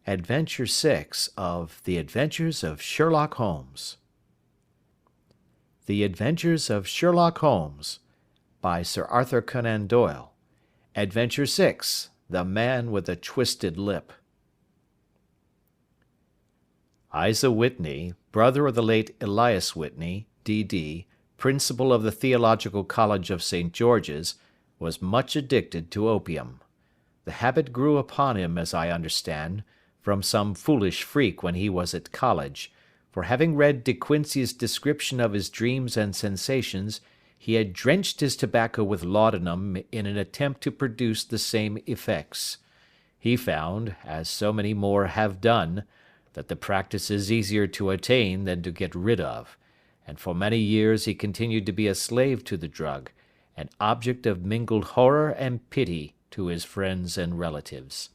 Adventure 6 of The Adventures of Sherlock Holmes. The Adventures of Sherlock Holmes by Sir Arthur Conan Doyle. Adventure 6, The Man with a Twisted Lip. Isa Whitney, brother of the late Elias Whitney, D.D., principal of the Theological College of St. George's, was much addicted to opium. The habit grew upon him, as I understand, from some foolish freak when he was at college, for having read De Quincey's description of his dreams and sensations, he had drenched his tobacco with laudanum in an attempt to produce the same effects. He found, as so many more have done, that the practice is easier to attain than to get rid of, and for many years he continued to be a slave to the drug, an object of mingled horror and pity to his friends and relatives.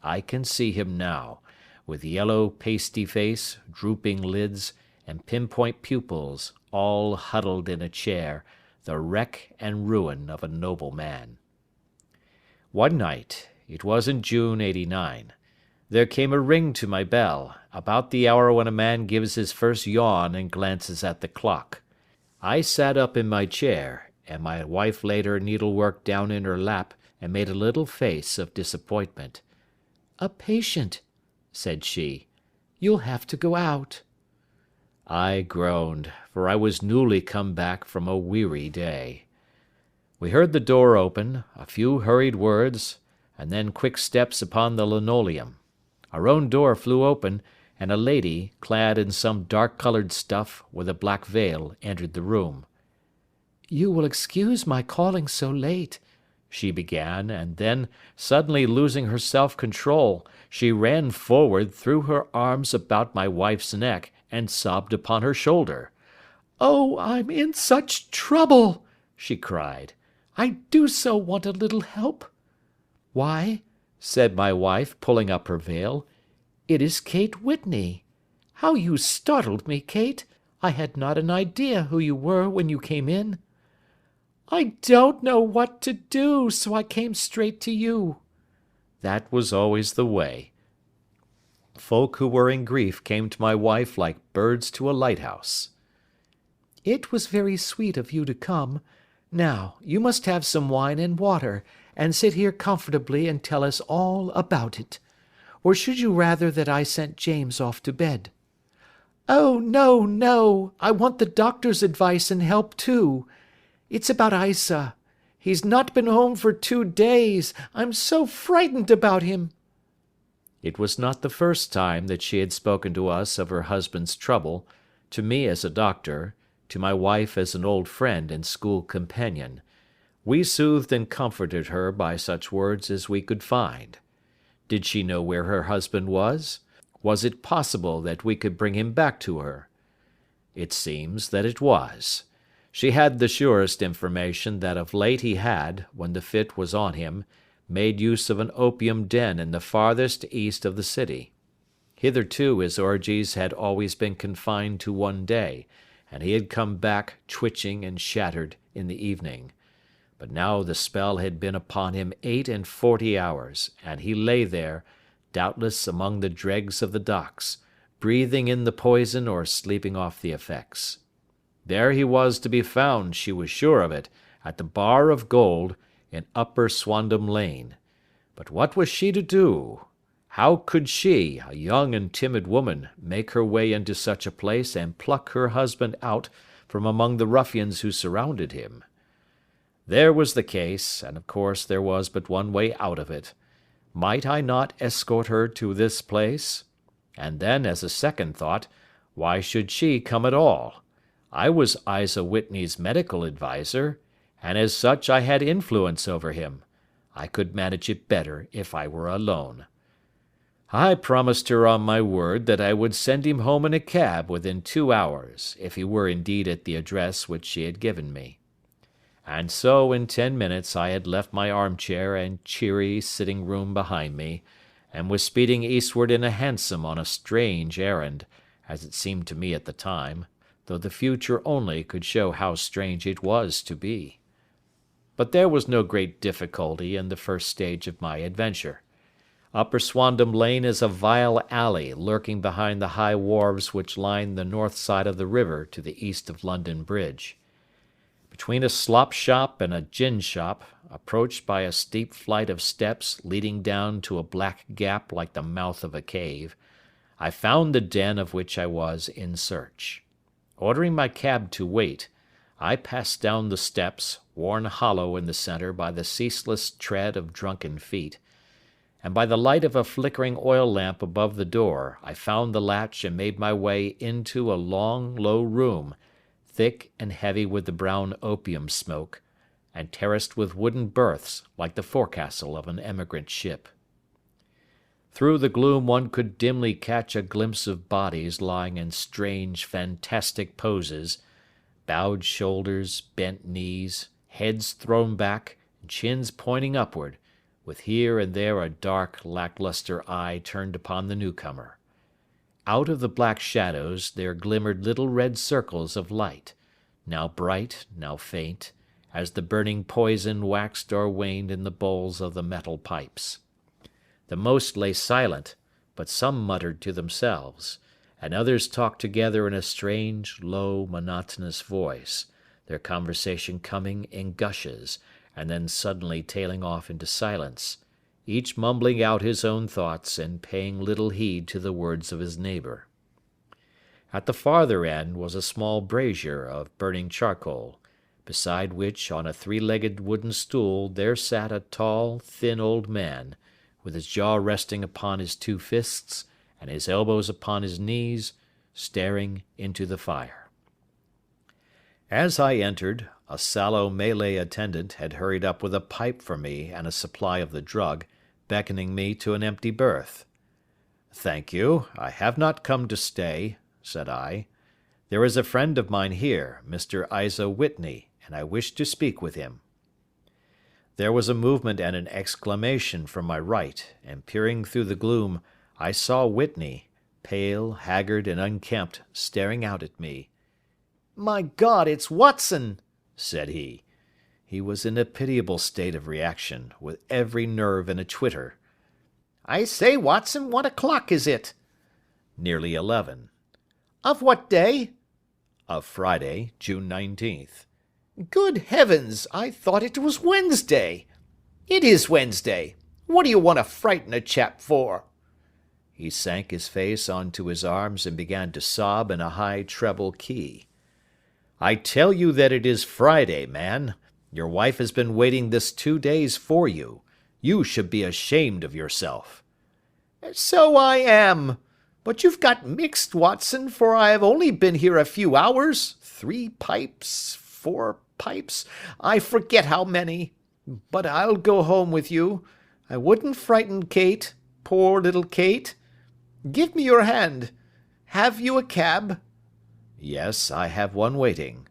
I can see him now, with yellow pasty face, drooping lids, and pinpoint pupils, all huddled in a chair, the wreck and ruin of a noble man. One night, it was in June '89, there came a ring to my bell, about the hour when a man gives his first yawn and glances at the clock. I sat up in my chair, and my wife laid her needlework down in her lap and made a little face of disappointment. "A patient," said she. "You'll have to go out." I groaned, for I was newly come back from a weary day. We heard the door open, a few hurried words, and then quick steps upon the linoleum. Our own door flew open, and a lady, clad in some dark-coloured stuff, with a black veil, entered the room. "You will excuse my calling so late," she began, and then, suddenly losing her self-control, she ran forward, threw her arms about my wife's neck, and sobbed upon her shoulder. "Oh, I'm in such trouble!" she cried. "I do so want a little help." "Why," said my wife, pulling up her veil, "it is Kate Whitney. How you startled me, Kate! I had not an idea who you were when you came in." "I don't know what to do, so I came straight to you." That was always the way. Folk who were in grief came to my wife like birds to a lighthouse. "It was very sweet of you to come. Now, you must have some wine and water, and sit here comfortably and tell us all about it. Or should you rather that I sent James off to bed?" "Oh, no, no! I want the doctor's advice and help too. It's about Isa. He's not been home for 2 days. I'm so frightened about him." It was not the first time that she had spoken to us of her husband's trouble, to me as a doctor, to my wife as an old friend and school companion. We soothed and comforted her by such words as we could find. Did she know where her husband was? Was it possible that we could bring him back to her? It seems that it was. She had the surest information that of late he had, when the fit was on him, made use of an opium den in the farthest east of the city. Hitherto his orgies had always been confined to one day, and he had come back twitching and shattered in the evening. But now the spell had been upon him 48 hours, and he lay there, doubtless among the dregs of the docks, breathing in the poison or sleeping off the effects. There he was to be found, she was sure of it, at the Bar of Gold, in Upper Swandam Lane. But what was she to do? How could she, a young and timid woman, make her way into such a place and pluck her husband out from among the ruffians who surrounded him? There was the case, and of course there was but one way out of it. Might I not escort her to this place? And then, as a second thought, why should she come at all? I was Isa Whitney's medical adviser, and as such I had influence over him. I could manage it better if I were alone. I promised her on my word that I would send him home in a cab within 2 hours, if he were indeed at the address which she had given me. And so in 10 minutes I had left my armchair and cheery sitting-room behind me, and was speeding eastward in a hansom on a strange errand, as it seemed to me at the time, though the future only could show how strange it was to be. But there was no great difficulty in the first stage of my adventure. Upper Swandam Lane is a vile alley lurking behind the high wharves which line the north side of the river to the east of London Bridge. Between a slop shop and a gin shop, approached by a steep flight of steps leading down to a black gap like the mouth of a cave, I found the den of which I was in search. Ordering my cab to wait, I passed down the steps, worn hollow in the centre by the ceaseless tread of drunken feet, and by the light of a flickering oil lamp above the door I found the latch and made my way into a long, low room, thick and heavy with the brown opium smoke, and terraced with wooden berths like the forecastle of an emigrant ship. Through the gloom one could dimly catch a glimpse of bodies lying in strange, fantastic poses, bowed shoulders, bent knees, heads thrown back, and chins pointing upward, with here and there a dark, lacklustre eye turned upon the newcomer. Out of the black shadows there glimmered little red circles of light, now bright, now faint, as the burning poison waxed or waned in the bowls of the metal pipes. The most lay silent, but some muttered to themselves, and others talked together in a strange, low, monotonous voice, their conversation coming in gushes, and then suddenly tailing off into silence, each mumbling out his own thoughts and paying little heed to the words of his neighbour. At the farther end was a small brazier of burning charcoal, beside which on a three-legged wooden stool there sat a tall, thin old man, with his jaw resting upon his two fists and his elbows upon his knees, staring into the fire. As I entered, a sallow Malay attendant had hurried up with a pipe for me and a supply of the drug, beckoning me to an empty berth. "Thank you, I have not come to stay," said I. "There is a friend of mine here, Mr. Isa Whitney, and I wish to speak with him." There was a movement and an exclamation from my right, and peering through the gloom, I saw Whitney, pale, haggard, and unkempt, staring out at me. "My God, it's Watson!" said he. He was in a pitiable state of reaction, with every nerve in a twitter. "I say, Watson, what o'clock is it?" "Nearly 11. "Of what day?" "Of Friday, June 19th. "Good heavens, I thought it was Wednesday." "It is Wednesday. What do you want to frighten a chap for?" He sank his face onto his arms and began to sob in a high treble key. "I tell you that it is Friday, man. Your wife has been waiting this 2 days for you. You should be ashamed of yourself." "So I am. But you've got mixed, Watson, for I have only been here a few hours. 3 pipes, 4 pipes, I forget how many. But I'll go home with you. I wouldn't frighten Kate, poor little Kate. Give me your hand. Have you a cab?" "Yes, I have one waiting."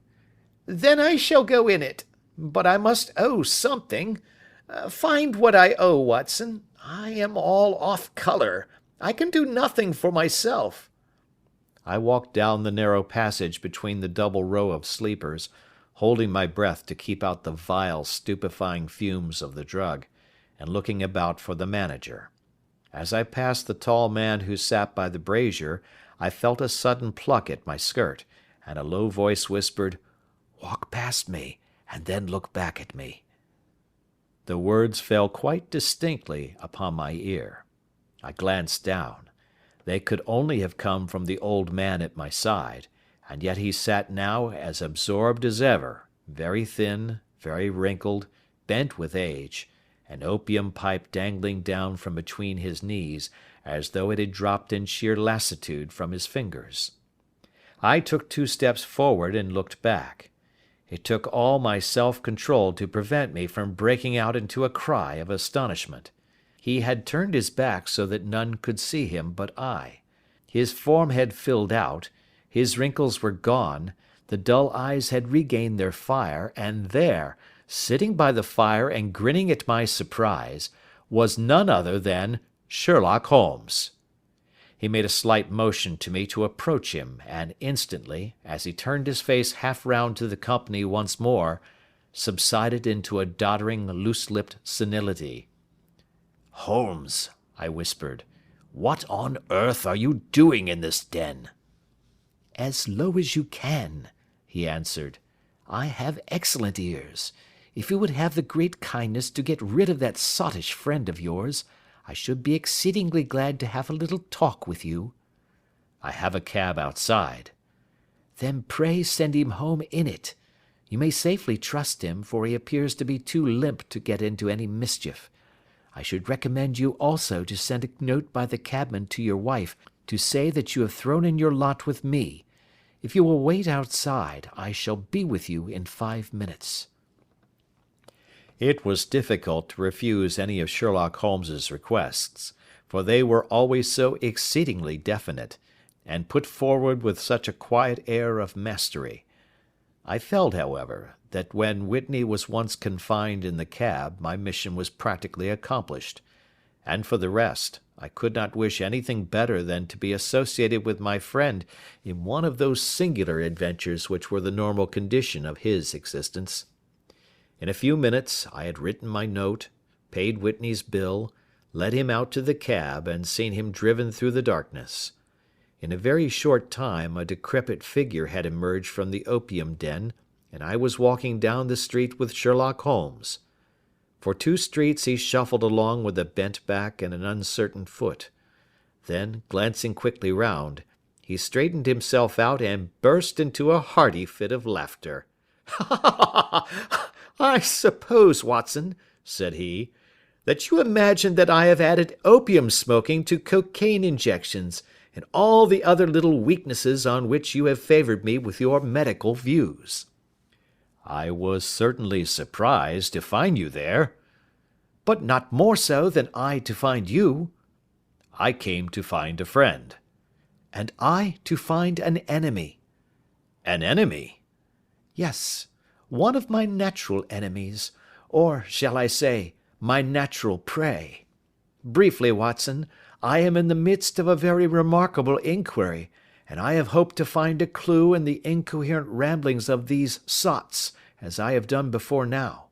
"Then I shall go in it. But I must owe something. Find what I owe, Watson. I am all off colour. I can do nothing for myself." I walked down the narrow passage between the double row of sleepers, holding my breath to keep out the vile, stupefying fumes of the drug, and looking about for the manager. As I passed the tall man who sat by the brazier, I felt a sudden pluck at my skirt, and a low voice whispered, "Walk past me, and then look back at me." The words fell quite distinctly upon my ear. I glanced down. They could only have come from the old man at my side, and yet he sat now as absorbed as ever, very thin, very wrinkled, bent with age, an opium pipe dangling down from between his knees as though it had dropped in sheer lassitude from his fingers. I took 2 steps forward and looked back. It took all my self-control to prevent me from breaking out into a cry of astonishment. He had turned his back so that none could see him but I. His form had filled out, his wrinkles were gone, the dull eyes had regained their fire, and there, sitting by the fire and grinning at my surprise, was none other than Sherlock Holmes. He made a slight motion to me to approach him, and instantly, as he turned his face half round to the company once more, subsided into a doddering, loose-lipped senility. "Holmes," I whispered. "What on earth are you doing in this den?" "As low as you can," he answered. "I have excellent ears. If you would have the great kindness to get rid of that sottish friend of yours, I should be exceedingly glad to have a little talk with you." "I have a cab outside." "Then pray send him home in it. You may safely trust him, for he appears to be too limp to get into any mischief. I should recommend you also to send a note by the cabman to your wife to say that you have thrown in your lot with me. If you will wait outside, I shall be with you in 5 minutes." It was difficult to refuse any of Sherlock Holmes's requests, for they were always so exceedingly definite, and put forward with such a quiet air of mastery. I felt, however, that when Whitney was once confined in the cab my mission was practically accomplished, and for the rest, I could not wish anything better than to be associated with my friend in one of those singular adventures which were the normal condition of his existence. In a few minutes I had written my note, paid Whitney's bill, led him out to the cab, and seen him driven through the darkness. In a very short time a decrepit figure had emerged from the opium den, and I was walking down the street with Sherlock Holmes. For 2 streets he shuffled along with a bent back and an uncertain foot. Then, glancing quickly round, he straightened himself out and burst into a hearty fit of laughter. "I suppose, Watson," said he, "that you imagine that I have added opium smoking to cocaine injections, and all the other little weaknesses on which you have favoured me with your medical views." "I was certainly surprised to find you there." "But not more so than I to find you." "I came to find a friend." "And I to find an enemy." "An enemy?" "Yes, one of my natural enemies, or, shall I say, my natural prey. Briefly, Watson, I am in the midst of a very remarkable inquiry, and I have hoped to find a clue in the incoherent ramblings of these sots, as I have done before now.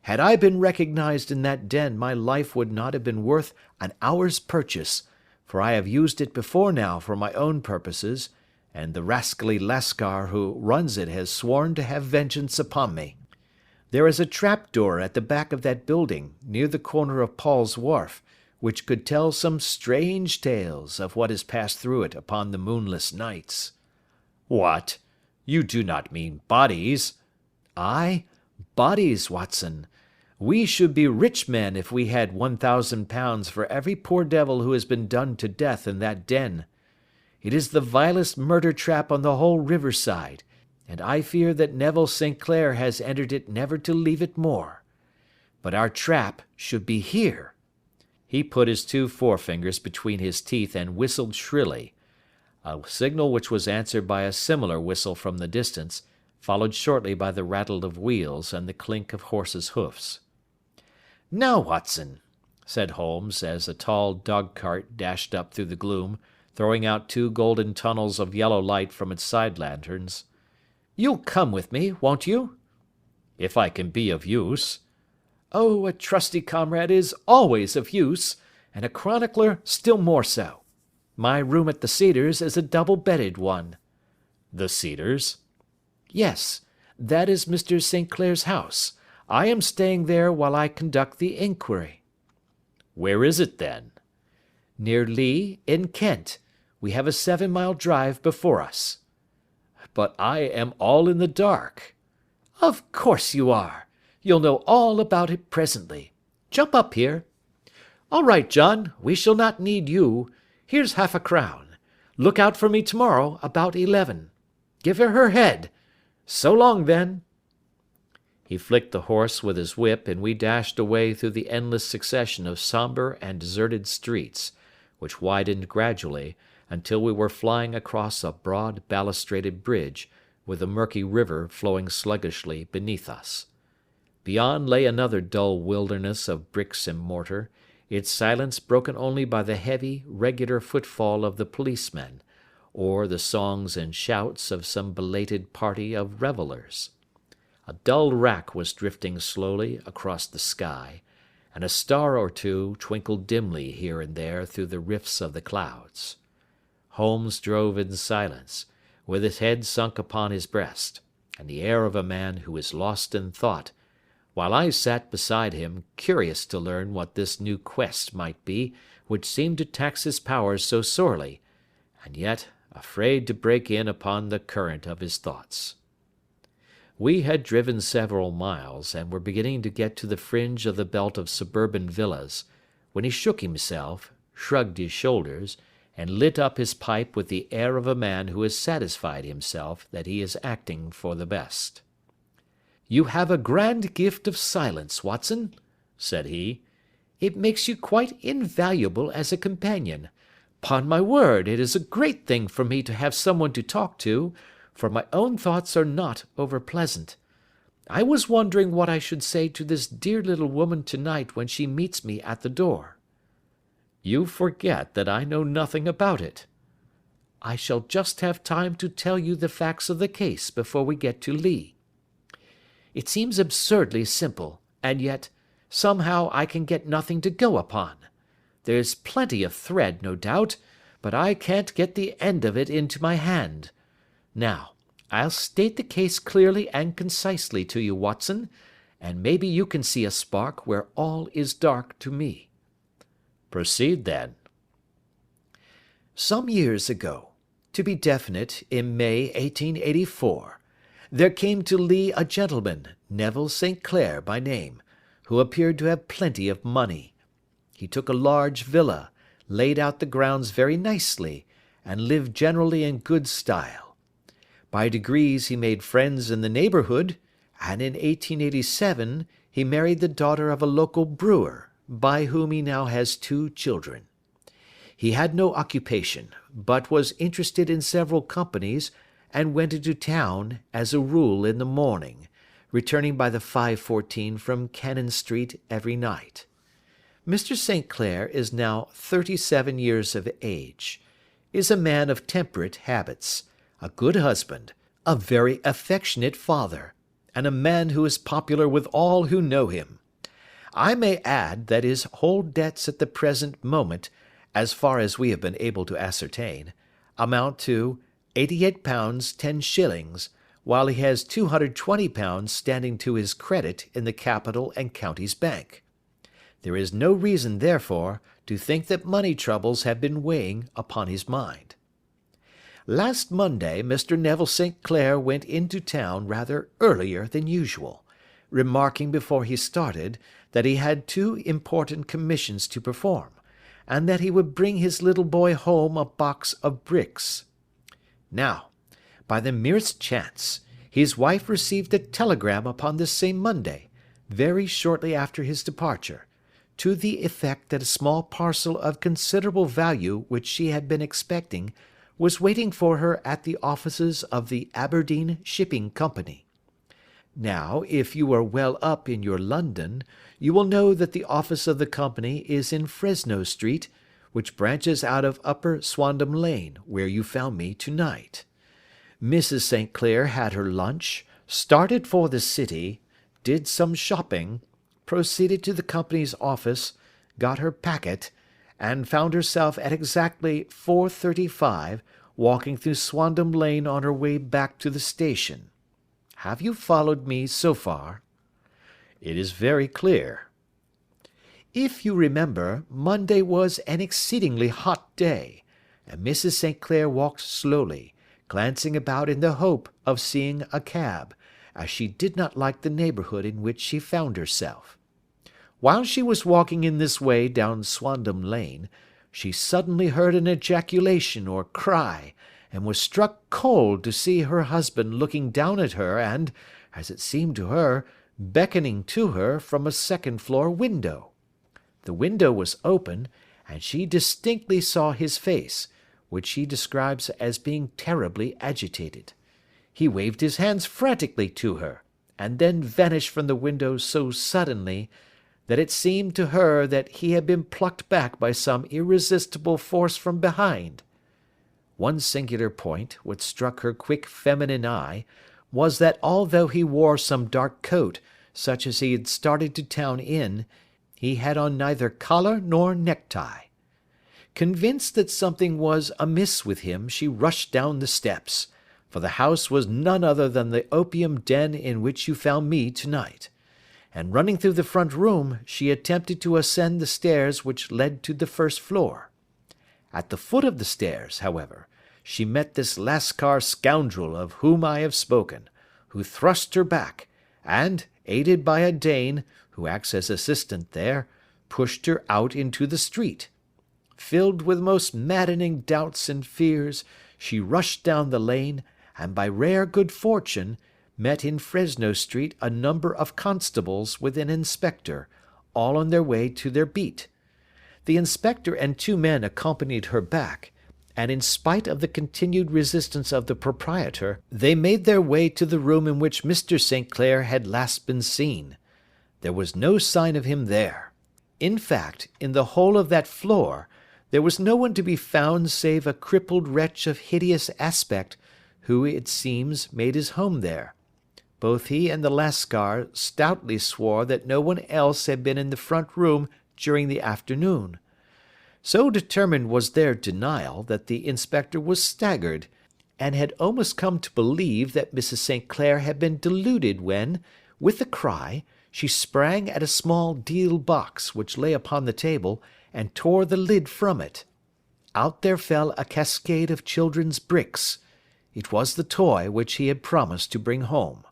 Had I been recognized in that den my life would not have been worth an hour's purchase, for I have used it before now for my own purposes, and the rascally Lascar who runs it has sworn to have vengeance upon me. There is a trap-door at the back of that building, near the corner of Paul's Wharf, which could tell some strange tales of what has passed through it upon the moonless nights." "What? You do not mean bodies?" "Ay, bodies, Watson. We should be rich men if we had £1,000 for every poor devil who has been done to death in that den. It is the vilest murder trap on the whole river side, and I fear that Neville St. Clair has entered it never to leave it more. But our trap should be here." He put his 2 forefingers between his teeth and whistled shrilly, a signal which was answered by a similar whistle from the distance, followed shortly by the rattle of wheels and the clink of horses' hoofs. "Now, Watson," said Holmes, as a tall dog-cart dashed up through the gloom, throwing out 2 golden tunnels of yellow light from its side lanterns, "you'll come with me, won't you?" "If I can be of use." "Oh, a trusty comrade is always of use, and a chronicler still more so. My room at the Cedars is a double-bedded one." "The Cedars?" "Yes, that is Mr. St. Clair's house. I am staying there while I conduct the inquiry." "Where is it, then?" "Near Lee, in Kent. We have a 7-mile drive before us." "But I am all in the dark." "Of course you are. You'll know all about it presently. Jump up here. All right, John, we shall not need you. Here's £50. Look out for me tomorrow about 11. Give her head. So long, then." He flicked the horse with his whip, and we dashed away through the endless succession of sombre and deserted streets, which widened gradually, until we were flying across a broad balustraded bridge, with the murky river flowing sluggishly beneath us. Beyond lay another dull wilderness of bricks and mortar, its silence broken only by the heavy, regular footfall of the policemen, or the songs and shouts of some belated party of revellers. A dull wrack was drifting slowly across the sky, and a star or two twinkled dimly here and there through the rifts of the clouds. Holmes drove in silence, with his head sunk upon his breast, and the air of a man who is lost in thought, while I sat beside him, curious to learn what this new quest might be which seemed to tax his powers so sorely, and yet afraid to break in upon the current of his thoughts. We had driven several miles, and were beginning to get to the fringe of the belt of suburban villas, when he shook himself, shrugged his shoulders, and lit up his pipe with the air of a man who has satisfied himself that he is acting for the best. "You have a grand gift of silence, Watson," said he. "It makes you quite invaluable as a companion. 'Pon my word, it is a great thing for me to have someone to talk to, for my own thoughts are not over pleasant. I was wondering what I should say to this dear little woman to-night when she meets me at the door." "You forget that I know nothing about it." "I shall just have time to tell you the facts of the case before we get to Lee. It seems absurdly simple, and yet, somehow I can get nothing to go upon. There's plenty of thread, no doubt, but I can't get the end of it into my hand. Now, I'll state the case clearly and concisely to you, Watson, and maybe you can see a spark where all is dark to me." "Proceed, then." Some years ago, to be definite, in May 1884, there came to Lee a gentleman, Neville St. Clair by name, who appeared to have plenty of money. He took a large villa, laid out the grounds very nicely, and lived generally in good style. By degrees he made friends in the neighbourhood, and in 1887 he married the daughter of a local brewer, by whom he now has 2 children. He had no occupation, but was interested in several companies, and went into town, as a rule, in the morning, returning by the 5:14 from Cannon Street every night. Mr. St. Clair is now 37 years of age, is a man of temperate habits, a good husband, a very affectionate father, and a man who is popular with all who know him. I may add that his whole debts at the present moment, as far as we have been able to ascertain, amount to £88 10s, while he has £220 standing to his credit in the Capital and Counties Bank. There is no reason, therefore, to think that money troubles have been weighing upon his mind. Last Monday Mr. Neville St. Clair went into town rather earlier than usual, remarking before he started that he had 2 important commissions to perform, and that he would bring his little boy home a box of bricks. Now, by the merest chance, his wife received a telegram upon this same Monday, very shortly after his departure, to the effect that a small parcel of considerable value which she had been expecting was waiting for her at the offices of the Aberdeen Shipping Company. Now, if you are well up in your London, you will know that the office of the company is in Fresno Street, which branches out of Upper Swandam Lane, where you found me to-night. Mrs. St. Clair had her lunch, started for the city, did some shopping, proceeded to the company's office, got her packet, and found herself at exactly 4:35 walking through Swandam Lane on her way back to the station. Have you followed me so far? It is very clear. If you remember, Monday was an exceedingly hot day, and Mrs. St. Clair walked slowly, glancing about in the hope of seeing a cab, as she did not like the neighbourhood in which she found herself. While she was walking in this way down Swandam Lane, she suddenly heard an ejaculation or cry, and was struck cold to see her husband looking down at her and, as it seemed to her, beckoning to her from a second-floor window. The window was open, and she distinctly saw his face, which she describes as being terribly agitated. He waved his hands frantically to her, and then vanished from the window so suddenly that it seemed to her that he had been plucked back by some irresistible force from behind. One singular point which struck her quick feminine eye was that although he wore some dark coat, such as he had started to town in, He had on neither collar nor necktie. Convinced that something was amiss with him, she rushed down the steps, for the house was none other than the opium den in which you found me to-night, and running through the front room, she attempted to ascend the stairs which led to the first floor. At the foot of the stairs, however, she met this Lascar scoundrel of whom I have spoken, who thrust her back, and, aided by a Dane, who acts as assistant there, pushed her out into the street. Filled with most maddening doubts and fears, she rushed down the lane, and by rare good fortune, met in Fresno Street a number of constables with an inspector, all on their way to their beat. The inspector and 2 men accompanied her back, and in spite of the continued resistance of the proprietor, they made their way to the room in which Mr. St. Clair had last been seen. There was no sign of him there. In fact, in the whole of that floor, there was no one to be found save a crippled wretch of hideous aspect, who, it seems, made his home there. Both he and the Lascar stoutly swore that no one else had been in the front room during the afternoon. So determined was their denial that the inspector was staggered, and had almost come to believe that Mrs. St. Clair had been deluded when, with a cry, she sprang at a small deal box which lay upon the table, and tore the lid from it. Out there fell a cascade of children's bricks. It was the toy which he had promised to bring home.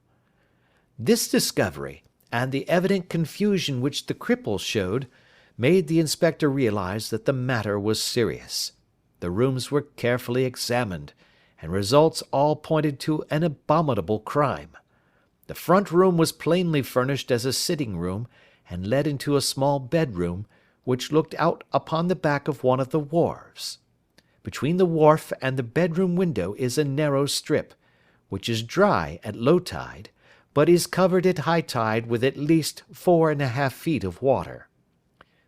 This discovery, and the evident confusion which the cripple showed, made the inspector realize that the matter was serious. The rooms were carefully examined, and results all pointed to an abominable crime. The front room was plainly furnished as a sitting room, and led into a small bedroom, which looked out upon the back of one of the wharves. Between the wharf and the bedroom window is a narrow strip, which is dry at low tide, but is covered at high tide with at least 4½ feet of water.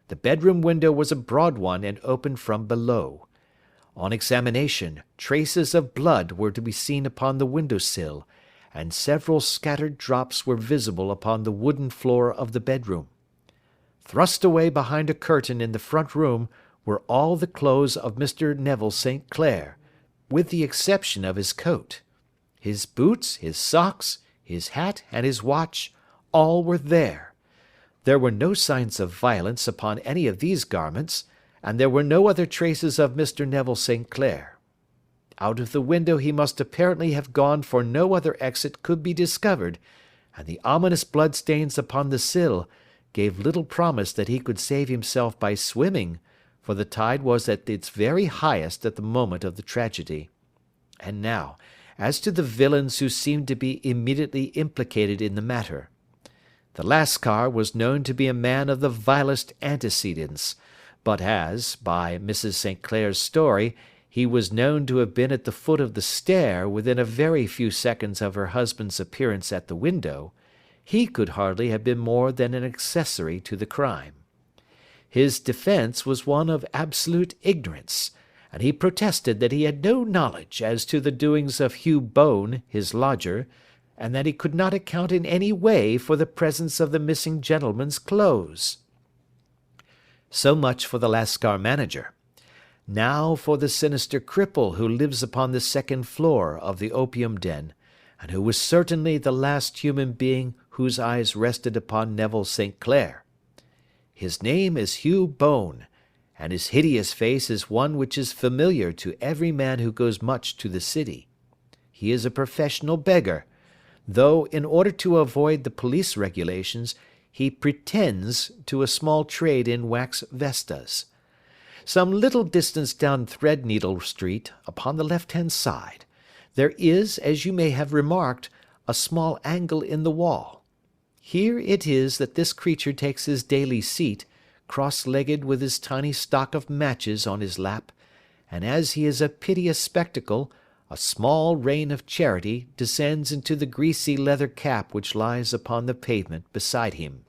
The bedroom window was a broad one and opened from below. On examination, traces of blood were to be seen upon the window-sill, and several scattered drops were visible upon the wooden floor of the bedroom. Thrust away behind a curtain in the front room were all the clothes of Mr. Neville St. Clair, with the exception of his coat. His boots, his socks, his hat, and his watch, all were there. There were no signs of violence upon any of these garments, and there were no other traces of Mr. Neville St. Clair. Out of the window he must apparently have gone, for no other exit could be discovered, and the ominous bloodstains upon the sill gave little promise that he could save himself by swimming, for the tide was at its very highest at the moment of the tragedy. And now, as to the villains who seemed to be immediately implicated in the matter. The Lascar was known to be a man of the vilest antecedents, but as, by Mrs. St. Clair's story, he was known to have been at the foot of the stair within a very few seconds of her husband's appearance at the window, he could hardly have been more than an accessory to the crime. His defence was one of absolute ignorance, and he protested that he had no knowledge as to the doings of Hugh Bone, his lodger, and that he could not account in any way for the presence of the missing gentleman's clothes. So much for the Lascar manager. Now for the sinister cripple who lives upon the second floor of the opium den, and who was certainly the last human being whose eyes rested upon Neville St. Clair. His name is Hugh Bone, and his hideous face is one which is familiar to every man who goes much to the city. He is a professional beggar, though, in order to avoid the police regulations, he pretends to a small trade in wax vestas. Some little distance down Threadneedle Street, upon the left-hand side, there is, as you may have remarked, a small angle in the wall. Here it is that this creature takes his daily seat, cross-legged with his tiny stock of matches on his lap, and as he is a piteous spectacle, a small rain of charity descends into the greasy leather cap which lies upon the pavement beside him.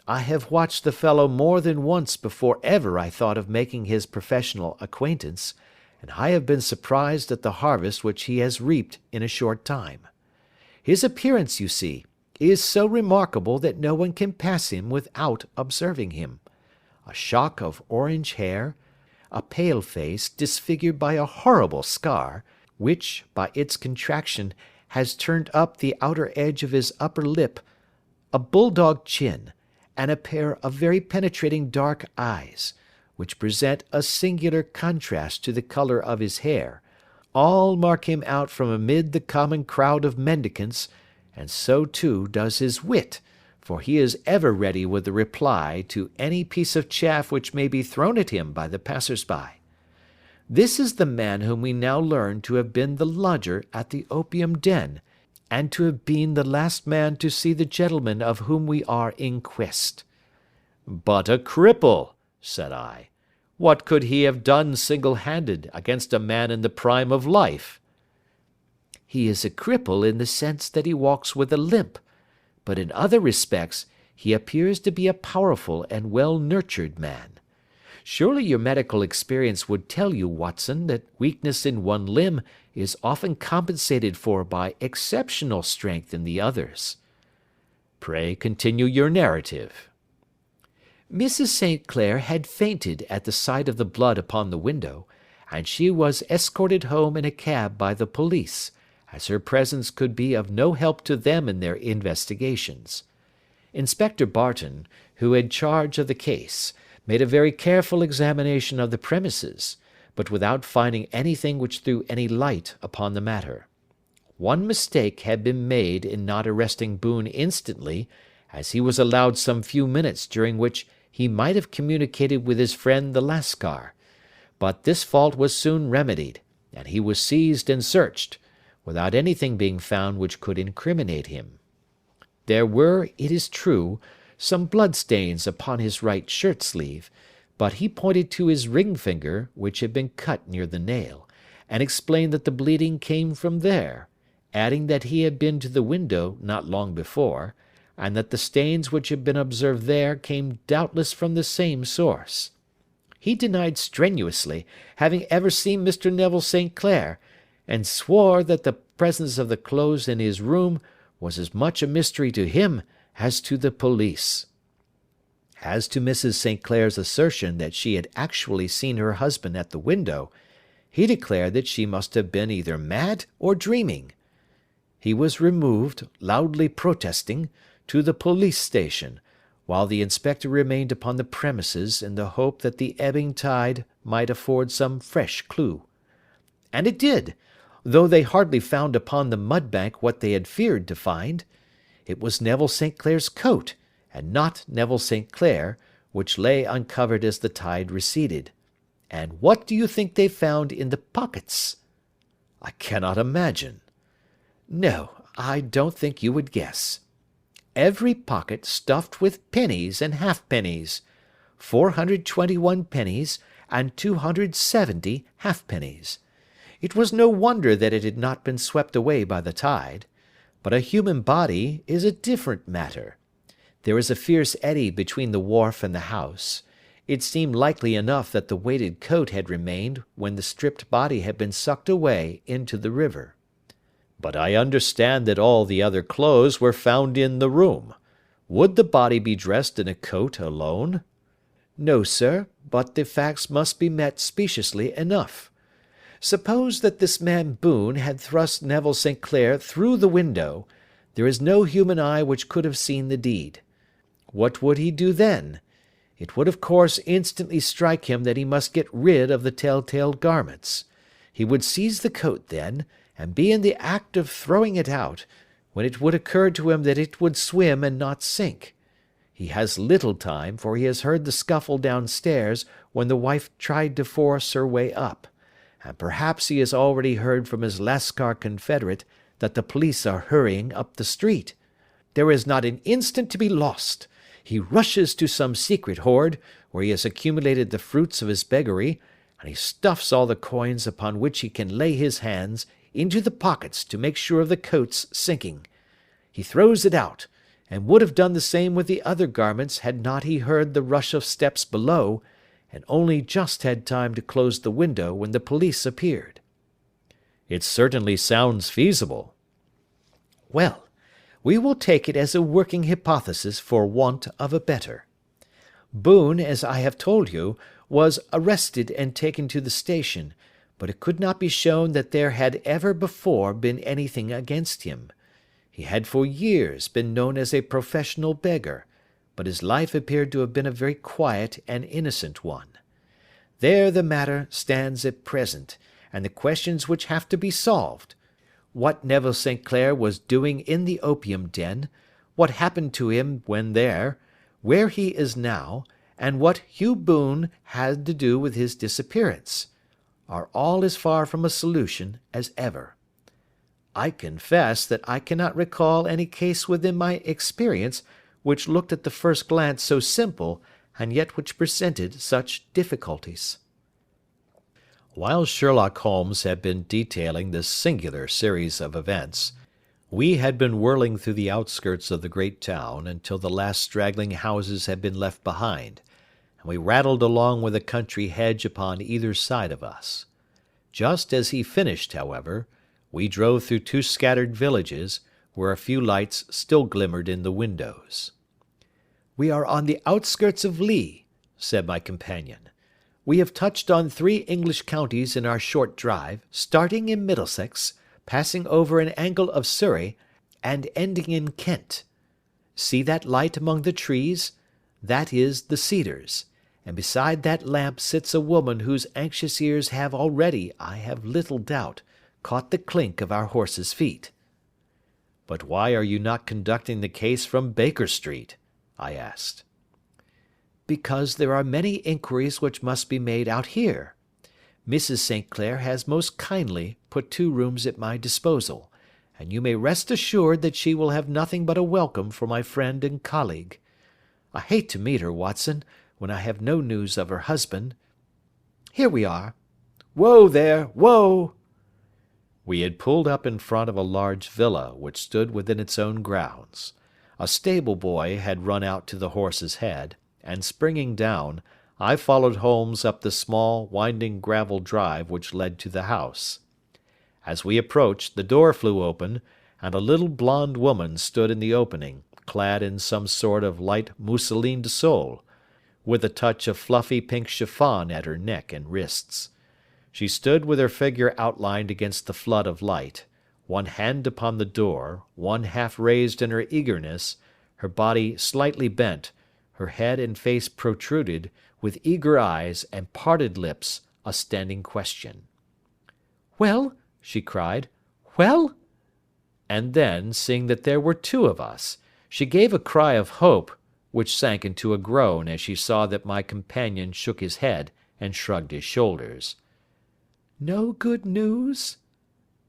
I have watched the fellow more than once before ever I thought of making his professional acquaintance, and I have been surprised at the harvest which he has reaped in a short time. His appearance, you see, is so remarkable that no one can pass him without observing him. A shock of orange hair, a pale face disfigured by a horrible scar, which, by its contraction, has turned up the outer edge of his upper lip, a bulldog chin, and a pair of very penetrating dark eyes, which present a singular contrast to the colour of his hair, all mark him out from amid the common crowd of mendicants, and so too does his wit, for he is ever ready with a reply to any piece of chaff which may be thrown at him by the passers-by. This is the man whom we now learn to have been the lodger at the opium den, and to have been the last man to see the gentleman of whom we are in quest. But a cripple, said I. What could he have done single-handed against a man in the prime of life? He is a cripple in the sense that he walks with a limp, but in other respects he appears to be a powerful and well-nurtured man. Surely your medical experience would tell you, Watson, that weakness in one limb is often compensated for by exceptional strength in the others. Pray continue your narrative. Mrs. St. Clair had fainted at the sight of the blood upon the window, and she was escorted home in a cab by the police, as her presence could be of no help to them in their investigations. Inspector Barton, who had charge of the case, made a very careful examination of the premises, but without finding anything which threw any light upon the matter. One mistake had been made in not arresting Boone instantly, as he was allowed some few minutes during which he might have communicated with his friend the Lascar, but this fault was soon remedied, and he was seized and searched, without anything being found which could incriminate him. There were, it is true, some blood-stains upon his right shirt-sleeve, but he pointed to his ring-finger, which had been cut near the nail, and explained that the bleeding came from there, adding that he had been to the window not long before, and that the stains which had been observed there came doubtless from the same source. He denied strenuously having ever seen Mr. Neville St. Clair, and swore that the presence of the clothes in his room was as much a mystery to him as to the police. As to Mrs. St. Clair's assertion that she had actually seen her husband at the window, he declared that she must have been either mad or dreaming. He was removed, loudly protesting, to the police station, while the inspector remained upon the premises in the hope that the ebbing tide might afford some fresh clue. And it did, though they hardly found upon the mud-bank what they had feared to find. It was Neville St. Clair's coat, and not Neville St. Clair, which lay uncovered as the tide receded. And what do you think they found in the pockets? I cannot imagine. No, I don't think you would guess. Every pocket stuffed with pennies and halfpennies, 421 pennies and 270 halfpennies. It was no wonder that it had not been swept away by the tide. But a human body is a different matter. There is a fierce eddy between the wharf and the house. It seemed likely enough that the weighted coat had remained when the stripped body had been sucked away into the river. But I understand that all the other clothes were found in the room. Would the body be dressed in a coat alone? No, sir, but the facts must be met speciously enough. Suppose that this man Boone had thrust Neville St. Clair through the window, there is no human eye which could have seen the deed. What would he do then? It would of course instantly strike him that he must get rid of the tell-tale garments. He would seize the coat then, and be in the act of throwing it out, when it would occur to him that it would swim and not sink. He has little time, for he has heard the scuffle downstairs when the wife tried to force her way up, and perhaps he has already heard from his Lascar confederate that the police are hurrying up the street. There is not an instant to be lost. He rushes to some secret hoard, where he has accumulated the fruits of his beggary, and he stuffs all the coins upon which he can lay his hands into the pockets to make sure of the coat's sinking. He throws it out, and would have done the same with the other garments had not he heard the rush of steps below, and only just had time to close the window when the police appeared. It certainly sounds feasible. Well, We will take it as a working hypothesis for want of a better. Boone, as I have told you, was arrested and taken to the station, but it could not be shown that there had ever before been anything against him. He had for years been known as a professional beggar, but his life appeared to have been a very quiet and innocent one. There the matter stands at present, and the questions which have to be solved. What Neville St. Clair was doing in the opium den, what happened to him when there, where he is now, and what Hugh Boone had to do with his disappearance, are all as far from a solution as ever. I confess that I cannot recall any case within my experience which looked at the first glance so simple, and yet which presented such difficulties. While Sherlock Holmes had been detailing this singular series of events, we had been whirling through the outskirts of the great town until the last straggling houses had been left behind, and we rattled along with a country hedge upon either side of us. Just as he finished, however, we drove through 2 scattered villages, where a few lights still glimmered in the windows. "We are on the outskirts of Lee," said my companion. "We have touched on 3 English counties in our short drive, starting in Middlesex, passing over an angle of Surrey, and ending in Kent. See that light among the trees? That is the Cedars, and beside that lamp sits a woman whose anxious ears have already, I have little doubt, caught the clink of our horses' feet." "But why are you not conducting the case from Baker Street?" I asked. "Because there are many inquiries which must be made out here. Mrs. St. Clair has most kindly put 2 rooms at my disposal, and you may rest assured that she will have nothing but a welcome for my friend and colleague. I hate to meet her, Watson, when I have no news of her husband. Here we are. Whoa there, whoa!" We had pulled up in front of a large villa which stood within its own grounds. A stable boy had run out to the horse's head, and springing down, I followed Holmes up the small, winding gravel drive which led to the house. As we approached, the door flew open, and a little blonde woman stood in the opening, clad in some sort of light mousseline de Sole, with a touch of fluffy pink chiffon at her neck and wrists. She stood with her figure outlined against the flood of light, one hand upon the door, one half raised in her eagerness, her body slightly bent, her head and face protruded, with eager eyes and parted lips, a standing question. "Well?" she cried. "Well?" And then, seeing that there were 2 of us, she gave a cry of hope, which sank into a groan as she saw that my companion shook his head and shrugged his shoulders. "No good news?"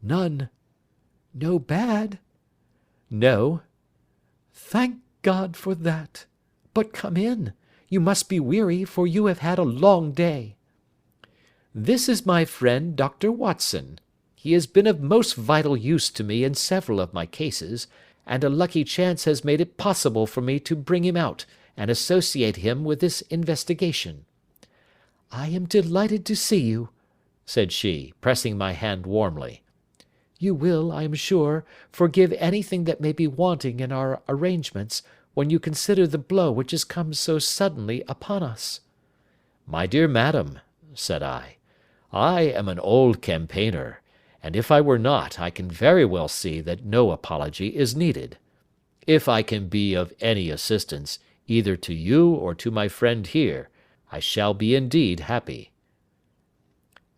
"None." "No bad?" "No." "Thank God for that. But come in. You must be weary, for you have had a long day. This is my friend Dr. Watson. He has been of most vital use to me in several of my cases, and a lucky chance has made it possible for me to bring him out and associate him with this investigation. I am delighted to see you," said she, pressing my hand warmly. "You will, I am sure, forgive anything that may be wanting in our arrangements, when you consider the blow which has come so suddenly upon us." "My dear madam," said I am an old campaigner, and if I were not, I can very well see that no apology is needed. If I can be of any assistance, either to you or to my friend here, I shall be indeed happy."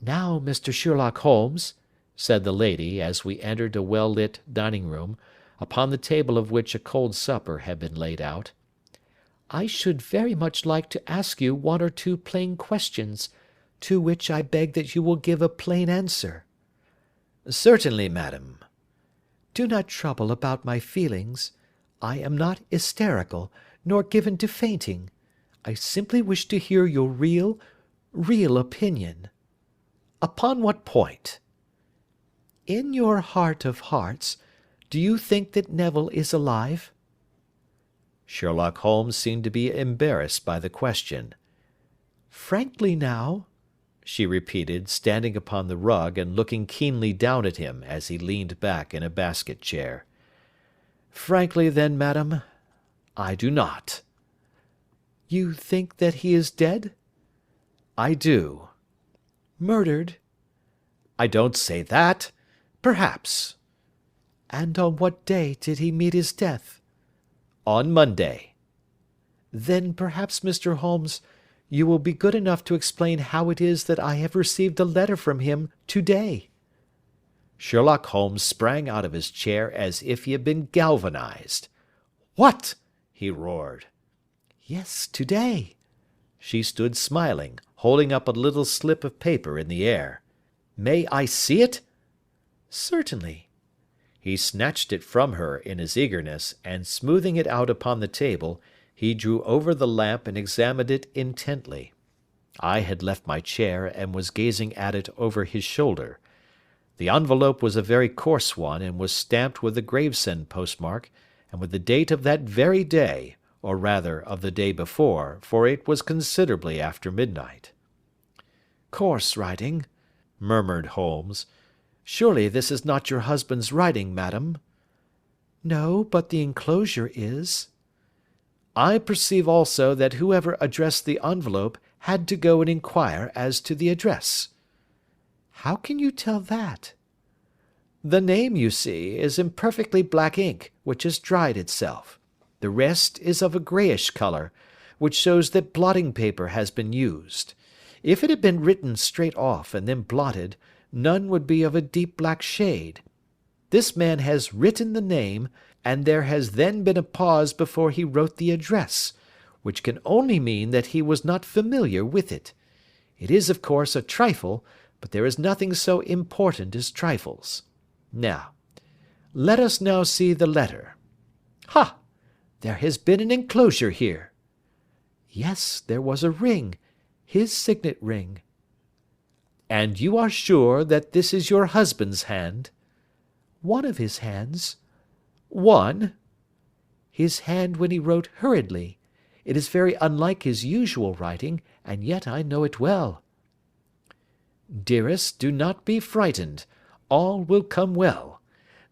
"Now, Mr. Sherlock Holmes," said the lady, as we entered a well-lit dining-room, upon the table of which a cold supper had been laid out, "I should very much like to ask you 1 or 2 plain questions, to which I beg that you will give a plain answer." "Certainly, madam." "Do not trouble about my feelings. I am not hysterical, nor given to fainting. I simply wish to hear your real opinion." "Upon what point?" "In your heart of hearts, do you think that Neville is alive?" Sherlock Holmes seemed to be embarrassed by the question. "Frankly now," she repeated, standing upon the rug and looking keenly down at him as he leaned back in a basket chair. Frankly, then, madam, I do not. You think that he is dead? I do. Murdered? I don't say that. Perhaps. And on what day did he meet his death? On Monday. Then perhaps, Mr. Holmes, you will be good enough to explain how it is that I have received a letter from him to-day. Sherlock Holmes sprang out of his chair as if he had been galvanized. "What?" he roared. Yes, to-day. She stood smiling, holding up a little slip of paper in the air. "May I see it?" Certainly. He snatched it from her in his eagerness, and smoothing it out upon the table, he drew over the lamp and examined it intently. I had left my chair and was gazing at it over his shoulder. The envelope was a very coarse one, and was stamped with the Gravesend postmark, and with the date of that very day, or rather of the day before, for it was considerably after midnight. Coarse writing, murmured Holmes. Surely this is not your husband's writing, madam? No, but the enclosure is. I perceive also that whoever addressed the envelope had to go and inquire as to the address. How can you tell that? The name, you see, is in perfectly black ink, which has dried itself. The rest is of a greyish colour, which shows that blotting paper has been used. If it had been written straight off and then blotted, none would be of a deep black shade. This man has written the name, and there has then been a pause before he wrote the address, which can only mean that he was not familiar with it. It is, of course, a trifle, but there is nothing so important as trifles. Now, let us now see the letter. Ha! There has been an enclosure here. Yes, there was a ring, his signet ring. And you are sure that this is your husband's hand? One of his hands. One? His hand when he wrote hurriedly. It is very unlike his usual writing, and yet I know it well. Dearest, do not be frightened. All will come well.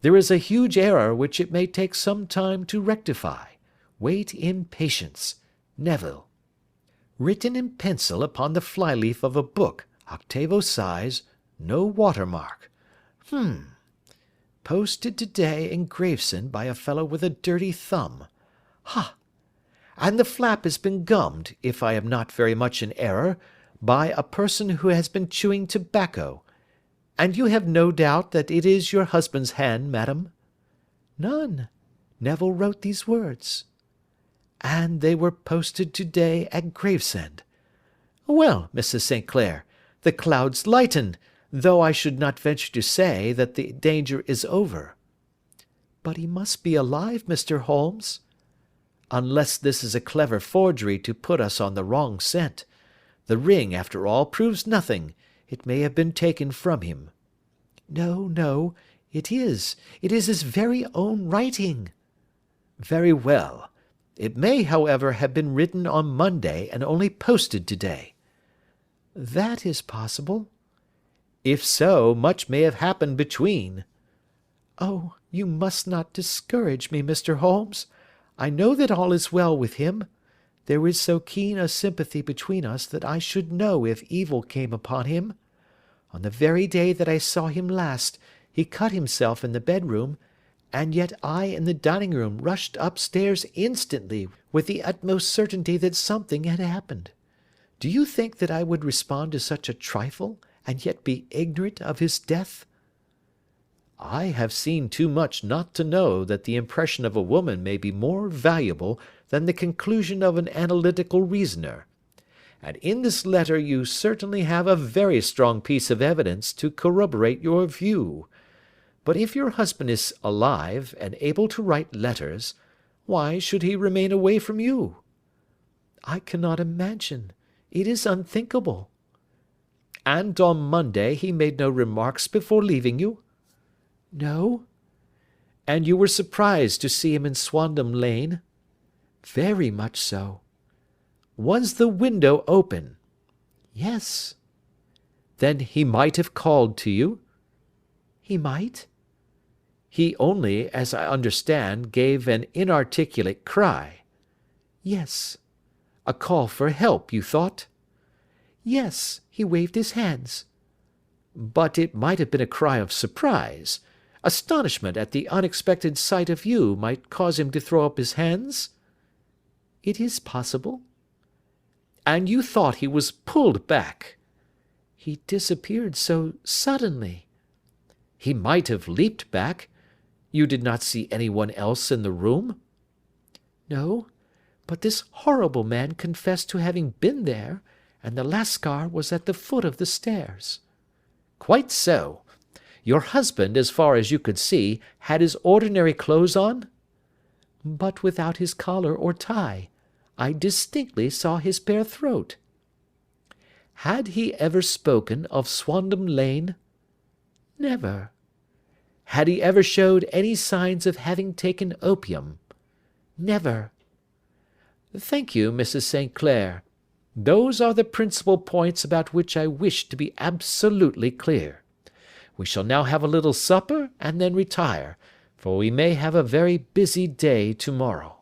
There is a huge error which it may take some time to rectify. Wait in patience. Neville. Written in pencil upon the flyleaf of a book, octavo size, no watermark. Posted today in Gravesend by a fellow with a dirty thumb. Ha! And the flap has been gummed, if I am not very much in error, by a person who has been chewing tobacco. And you have no doubt that it is your husband's hand, madam? None. Neville wrote these words. And they were posted today at Gravesend. Well, Mrs. St. Clair, the clouds lighten, though I should not venture to say that the danger is over. But he must be alive, Mr. Holmes. Unless this is a clever forgery to put us on the wrong scent. The ring, after all, proves nothing. It may have been taken from him. No, no, it is. It is his very own writing. Very well. It may, however, have been written on Monday and only posted today. That is possible. If so, much may have happened between. Oh, you must not discourage me, Mr. Holmes. I know that all is well with him. There is so keen a sympathy between us that I should know if evil came upon him. On the very day that I saw him last, he cut himself in the bedroom, and yet I in the dining-room rushed upstairs instantly with the utmost certainty that something had happened. Do you think that I would respond to such a trifle, and yet be ignorant of his death? I have seen too much not to know that the impression of a woman may be more valuable than the conclusion of an analytical reasoner. And in this letter you certainly have a very strong piece of evidence to corroborate your view. But if your husband is alive and able to write letters, why should he remain away from you? I cannot imagine. It is unthinkable. And on Monday he made no remarks before leaving you? No. And you were surprised to see him in Swandam Lane? Very much so. Was the window open? Yes. Then he might have called to you? He might. He only, as I understand, gave an inarticulate cry. Yes. A call for help, you thought? Yes, he waved his hands. But it might have been a cry of surprise. Astonishment at the unexpected sight of you might cause him to throw up his hands? It is possible. And you thought he was pulled back? He disappeared so suddenly. He might have leaped back. You did not see anyone else in the room? No, but this horrible man confessed to having been there, and the Lascar was at the foot of the stairs. Quite so. Your husband, as far as you could see, had his ordinary clothes on? But without his collar or tie. I distinctly saw his bare throat. Had he ever spoken of Swandam Lane? Never. Had he ever showed any signs of having taken opium? Never. Thank you, Mrs. St. Clair. Those are the principal points about which I wish to be absolutely clear. We shall now have a little supper and then retire, for we may have a very busy day tomorrow.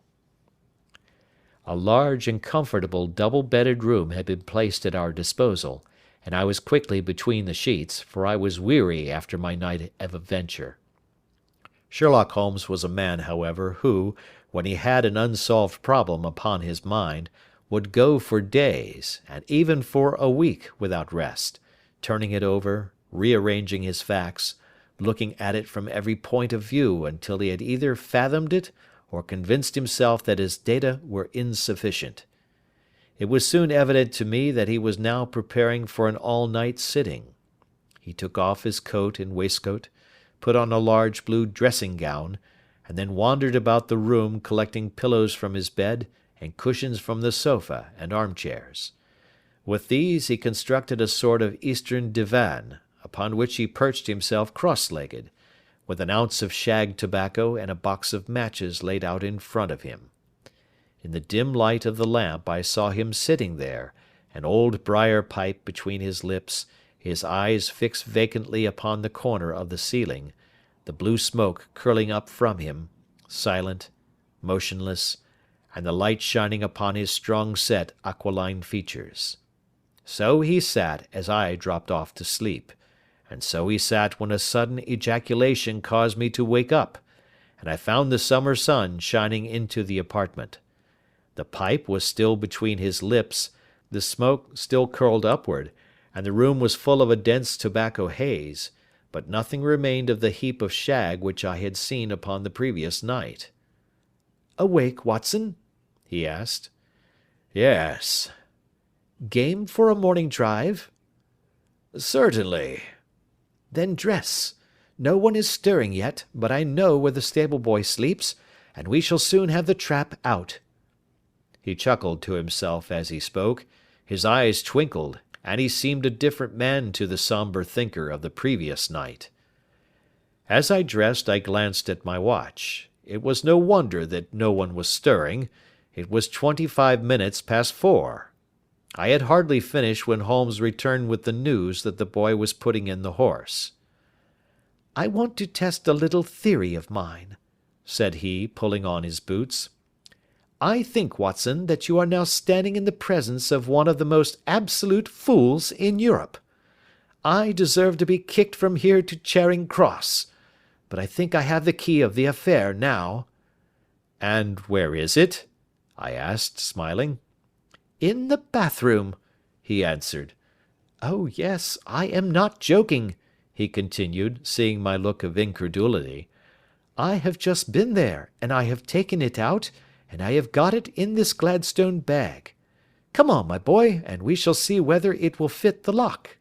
A large and comfortable double-bedded room had been placed at our disposal, and I was quickly between the sheets, for I was weary after my night of adventure. Sherlock Holmes was a man, however, who, when he had an unsolved problem upon his mind, would go for days, and even for a week, without rest, turning it over, rearranging his facts, looking at it from every point of view until he had either fathomed it or convinced himself that his data were insufficient. It was soon evident to me that he was now preparing for an all-night sitting. He took off his coat and waistcoat, put on a large blue dressing-gown, and then wandered about the room collecting pillows from his bed and cushions from the sofa and armchairs. With these he constructed a sort of Eastern divan, upon which he perched himself cross-legged, with an ounce of shag tobacco and a box of matches laid out in front of him. In the dim light of the lamp I saw him sitting there, an old briar pipe between his lips, his eyes fixed vacantly upon the corner of the ceiling, the blue smoke curling up from him, silent, motionless, and the light shining upon his strong-set aquiline features. So he sat as I dropped off to sleep, and so he sat when a sudden ejaculation caused me to wake up, and I found the summer sun shining into the apartment. The pipe was still between his lips, the smoke still curled upward, and the room was full of a dense tobacco haze, but nothing remained of the heap of shag which I had seen upon the previous night. "Awake, Watson?" he asked. "Yes." "Game for a morning drive?" "Certainly." "Then dress. No one is stirring yet, but I know where the stable-boy sleeps, and we shall soon have the trap out." He chuckled to himself as he spoke, his eyes twinkled, and he seemed a different man to the sombre thinker of the previous night. As I dressed I glanced at my watch. It was no wonder that no one was stirring. It was 25 minutes past 4. I had hardly finished when Holmes returned with the news that the boy was putting in the horse. "I want to test a little theory of mine," said he, pulling on his boots. "I think, Watson, that you are now standing in the presence of one of the most absolute fools in Europe. I deserve to be kicked from here to Charing Cross, but I think I have the key of the affair now." "And where is it?" I asked, smiling. "In the bathroom," he answered. "Oh yes, I am not joking," he continued, seeing my look of incredulity. "I have just been there, and I have taken it out, and I have got it in this Gladstone bag. Come on, my boy, and we shall see whether it will fit the lock."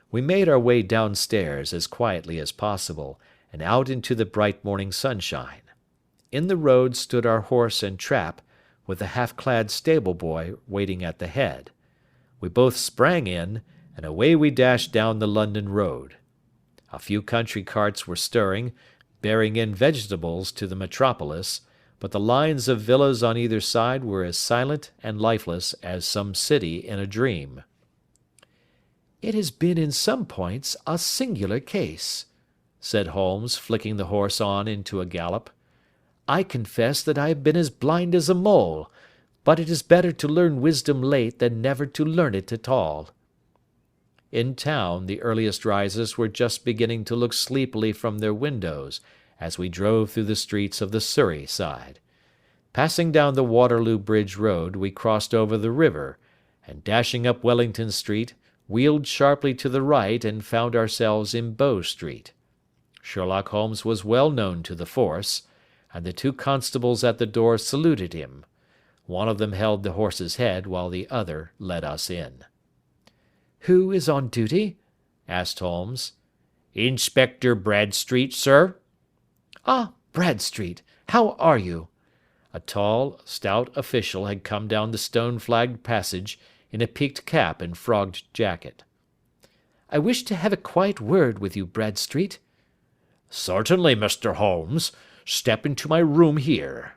We made our way downstairs as quietly as possible, and out into the bright morning sunshine. In the road stood our horse and trap, with the half-clad stable-boy waiting at the head. We both sprang in, and away we dashed down the London road. A few country carts were stirring, bearing in vegetables to the metropolis, but the lines of villas on either side were as silent and lifeless as some city in a dream. "It has been in some points a singular case," said Holmes, flicking the horse on into a gallop. "I confess that I have been as blind as a mole, but it is better to learn wisdom late than never to learn it at all." In town, the earliest risers were just beginning to look sleepily from their windows as we drove through the streets of the Surrey side. Passing down the Waterloo Bridge Road, we crossed over the river, and dashing up Wellington Street, wheeled sharply to the right and found ourselves in Bow Street. Sherlock Holmes was well known to the force, and the two constables at the door saluted him. One of them held the horse's head while the other led us in. "Who is on duty?" asked Holmes. "Inspector Bradstreet, sir." "Ah, Bradstreet, how are you?" A tall, stout official had come down the stone-flagged passage in a peaked cap and frogged jacket. "I wish to have a quiet word with you, Bradstreet." "Certainly, Mr. Holmes. Step into my room here."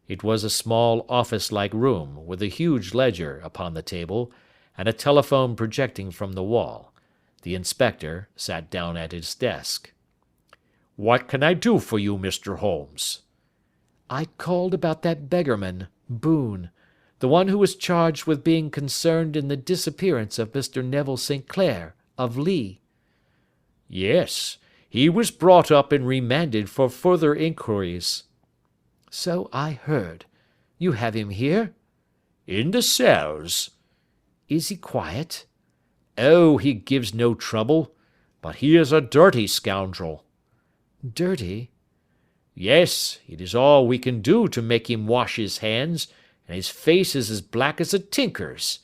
It was a small office-like room, with a huge ledger upon the table, and a telephone projecting from the wall. The inspector sat down at his desk. "What can I do for you, Mr. Holmes?" "I called about that beggarman, Boone, the one who was charged with being concerned in the disappearance of Mr. Neville St. Clair, of Lee." "Yes, he was brought up and remanded for further inquiries." "So I heard. You have him here?" "In the cells." "Is he quiet?" "Oh, he gives no trouble, but he is a dirty scoundrel." "Dirty?" "Yes, it is all we can do to make him wash his hands, and his face is as black as a tinker's.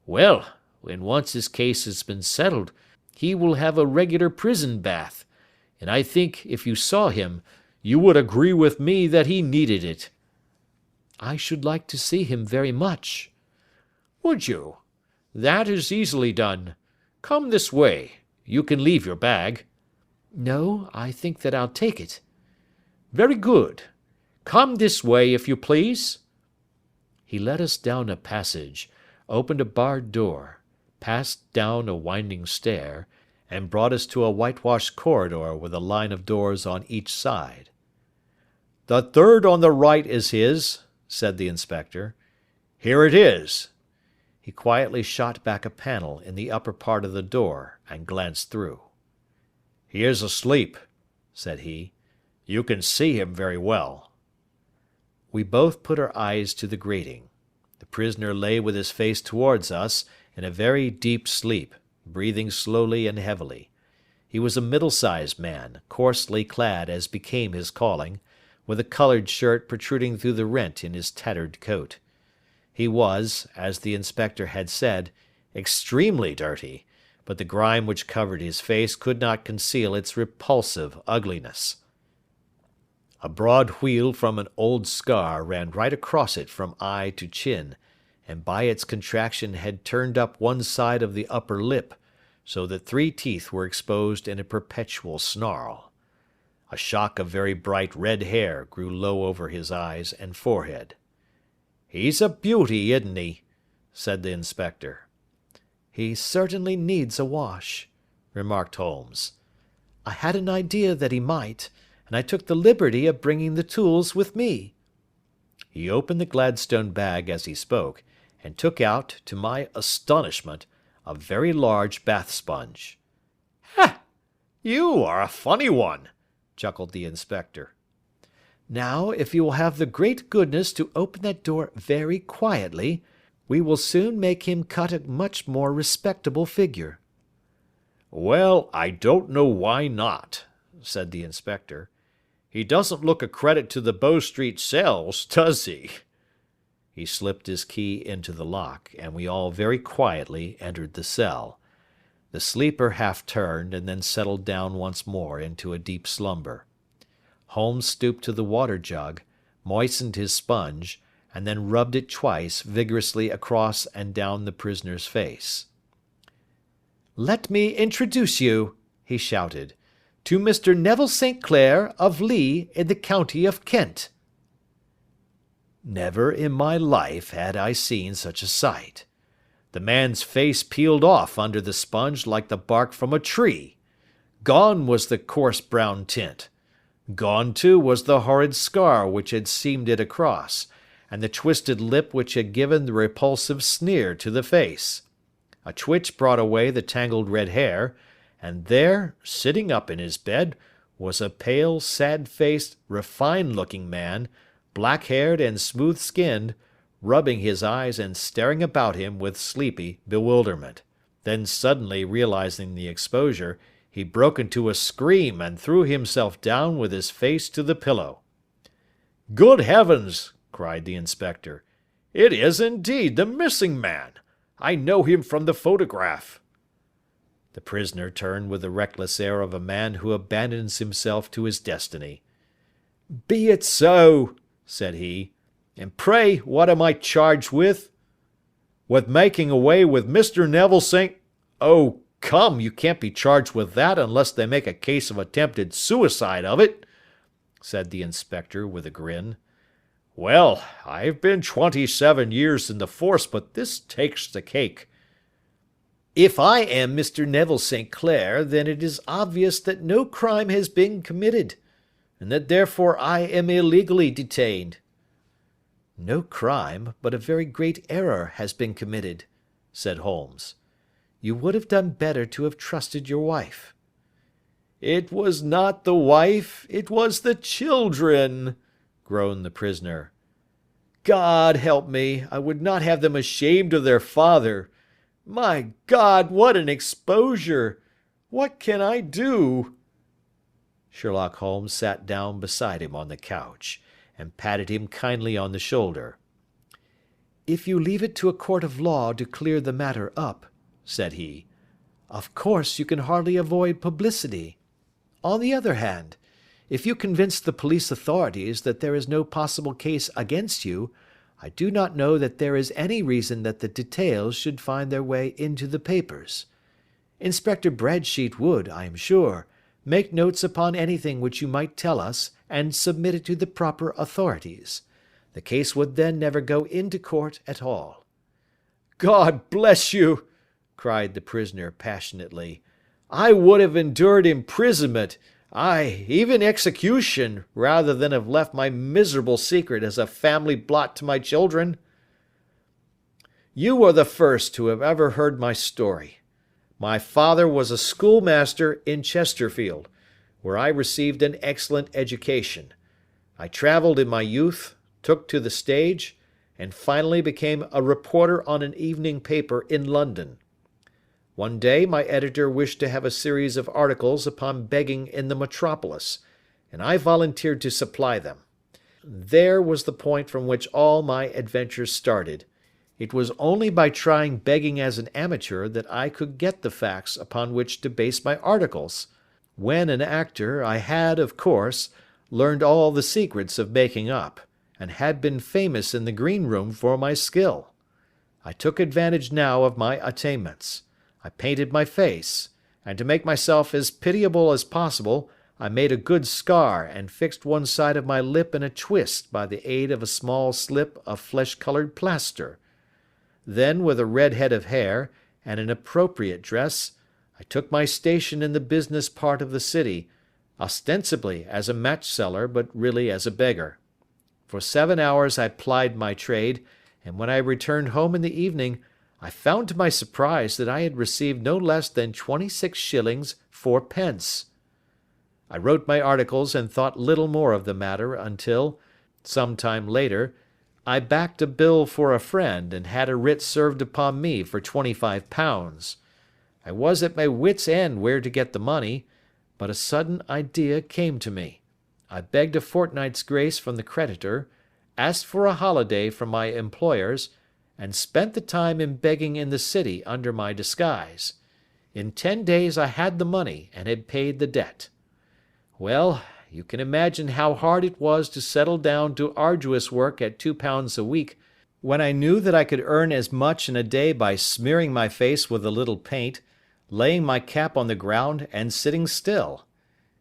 Well, when once his case has been settled, he will have a regular prison bath, and I think, if you saw him, you would agree with me that he needed it." "I should like to see him very much." "Would you? That is easily done. Come this way. You can leave your bag." "No, I think that I'll take it." "Very good. Come this way, if you please." He led us down a passage, opened a barred door, passed down a winding stair, and brought us to a whitewashed corridor with a line of doors on each side. "The third on the right is his," said the inspector. "Here it is." He quietly shot back a panel in the upper part of the door and glanced through. "He is asleep," said he. "You can see him very well." We both put our eyes to the grating. The prisoner lay with his face towards us in a very deep sleep, breathing slowly and heavily. He was a middle-sized man, coarsely clad as became his calling, with a coloured shirt protruding through the rent in his tattered coat. He was, as the inspector had said, extremely dirty, but the grime which covered his face could not conceal its repulsive ugliness. A broad wheal from an old scar ran right across it from eye to chin, and by its contraction had turned up one side of the upper lip, so that 3 teeth were exposed in a perpetual snarl. A shock of very bright red hair grew low over his eyes and forehead. "He's a beauty, isn't he?" said the inspector. "He certainly needs a wash," remarked Holmes. "I had an idea that he might, and I took the liberty of bringing the tools with me." He opened the Gladstone bag as he spoke, and took out, to my astonishment, a very large bath sponge. "Ha! You are a funny one," chuckled the inspector. "Now, if you will have the great goodness to open that door very quietly, we will soon make him cut a much more respectable figure." "Well, I don't know why not," said the inspector. "He doesn't look a credit to the Bow Street cells, does he?" He slipped his key into the lock, and we all very quietly entered the cell. The sleeper half turned and then settled down once more into a deep slumber. Holmes stooped to the water jug, moistened his sponge, and then rubbed it twice vigorously across and down the prisoner's face. "Let me introduce you," he shouted, "to Mr. Neville St. Clair, of Lee, in the county of Kent." Never in my life had I seen such a sight. The man's face peeled off under the sponge like the bark from a tree. Gone was the coarse brown tint. Gone, too, was the horrid scar which had seamed it across, and the twisted lip which had given the repulsive sneer to the face. A twitch brought away the tangled red hair, and there, sitting up in his bed, was a pale, sad-faced, refined-looking man, black-haired and smooth-skinned, rubbing his eyes and staring about him with sleepy bewilderment. Then suddenly realizing the exposure, he broke into a scream and threw himself down with his face to the pillow. "Good heavens!" cried the inspector. "It is indeed the missing man. I know him from the photograph." The prisoner turned with the reckless air of a man who abandons himself to his destiny. "Be it so," said he. "And pray, what am I charged with?" "With making away with Mr. Neville St. Oh, come, you can't be charged with that unless they make a case of attempted suicide of it," said the inspector with a grin. "Well, I've been 27 years in the force, but this takes the cake." "If I am Mr. Neville St. Clair, then it is obvious that no crime has been committed, and that therefore I am illegally detained." "No crime, but a very great error has been committed," said Holmes. "You would have done better to have trusted your wife." "It was not the wife, it was the children," groaned the prisoner. "God help me, I would not have them ashamed of their father. My God, what an exposure! What can I do?" Sherlock Holmes sat down beside him on the couch, and patted him kindly on the shoulder. "If you leave it to a court of law to clear the matter up," said he, "of course you can hardly avoid publicity. On the other hand, if you convince the police authorities that there is no possible case against you, I do not know that there is any reason that the details should find their way into the papers. Inspector Bradsheet would, I am sure, make notes upon anything which you might tell us and submit it to the proper authorities. The case would then never go into court at all." "God bless you!" cried the prisoner passionately. "I would have endured imprisonment, aye, even execution, rather than have left my miserable secret as a family blot to my children. You are the first who have ever heard my story. My father was a schoolmaster in Chesterfield, where I received an excellent education. I travelled in my youth, took to the stage, and finally became a reporter on an evening paper in London. One day my editor wished to have a series of articles upon begging in the metropolis, and I volunteered to supply them. There was the point from which all my adventures started. It was only by trying begging as an amateur that I could get the facts upon which to base my articles. When an actor, I had, of course, learned all the secrets of making up, and had been famous in the green room for my skill. I took advantage now of my attainments. I painted my face, and to make myself as pitiable as possible, I made a good scar and fixed one side of my lip in a twist by the aid of a small slip of flesh-coloured plaster. Then, with a red head of hair, and an appropriate dress, I took my station in the business part of the city, ostensibly as a match-seller, but really as a beggar. For 7 hours I plied my trade, and when I returned home in the evening, I found to my surprise that I had received no less than 26 shillings 4 pence. I wrote my articles and thought little more of the matter until, some time later, I backed a bill for a friend and had a writ served upon me for £25. I was at my wits' end where to get the money, but a sudden idea came to me. I begged a fortnight's grace from the creditor, asked for a holiday from my employers, and spent the time in begging in the city under my disguise. In 10 days I had the money and had paid the debt. Well, you can imagine how hard it was to settle down to arduous work at £2 a week, when I knew that I could earn as much in a day by smearing my face with a little paint, laying my cap on the ground, and sitting still.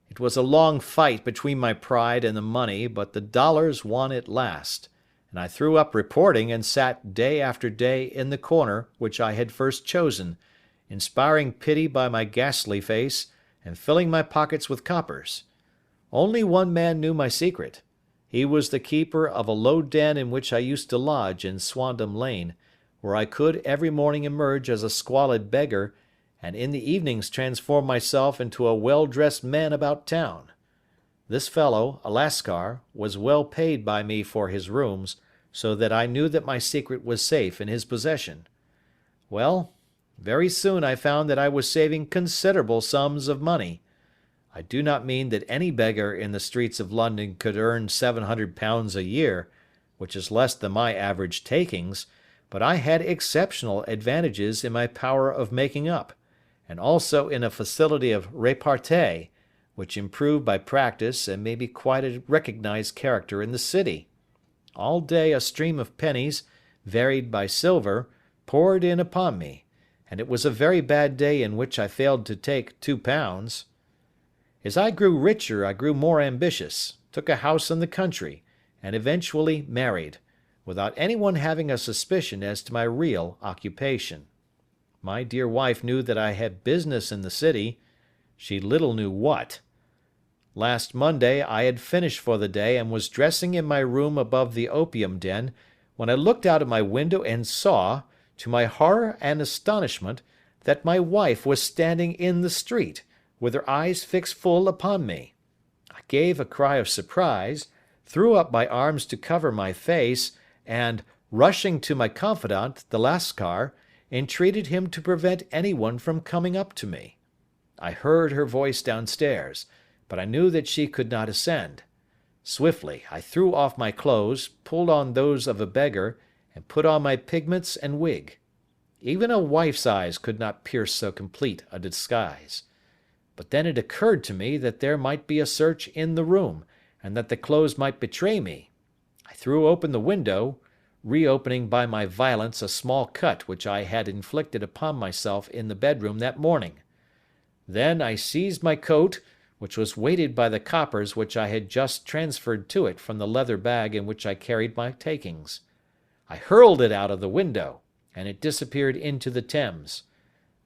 It was a long fight between my pride and the money, but the dollars won at last, and I threw up reporting and sat day after day in the corner which I had first chosen, inspiring pity by my ghastly face, and filling my pockets with coppers. Only one man knew my secret. He was the keeper of a low den in which I used to lodge in Swandam Lane, where I could every morning emerge as a squalid beggar, and in the evenings transform myself into a well-dressed man about town. This fellow, a Lascar, was well paid by me for his rooms, so that I knew that my secret was safe in his possession. Well, very soon I found that I was saving considerable sums of money. I do not mean that any beggar in the streets of London could earn £700 a year, which is less than my average takings, but I had exceptional advantages in my power of making up, and also in a facility of repartee, which improved by practice and made me quite a recognized character in the city. All day a stream of pennies, varied by silver, poured in upon me, and it was a very bad day in which I failed to take £2. As I grew richer I grew more ambitious, took a house in the country, and eventually married, without anyone having a suspicion as to my real occupation. My dear wife knew that I had business in the city. She little knew what. Last Monday I had finished for the day and was dressing in my room above the opium den, when I looked out of my window and saw, to my horror and astonishment, that my wife was standing in the street, with her eyes fixed full upon me. I gave a cry of surprise, threw up my arms to cover my face, and, rushing to my confidant, the Lascar, entreated him to prevent anyone from coming up to me. I heard her voice downstairs, but I knew that she could not ascend. Swiftly I threw off my clothes, pulled on those of a beggar, and put on my pigments and wig. Even a wife's eyes could not pierce so complete a disguise. But then it occurred to me that there might be a search in the room, and that the clothes might betray me. I threw open the window, reopening by my violence a small cut which I had inflicted upon myself in the bedroom that morning. Then I seized my coat, which was weighted by the coppers which I had just transferred to it from the leather bag in which I carried my takings. I hurled it out of the window, and it disappeared into the Thames.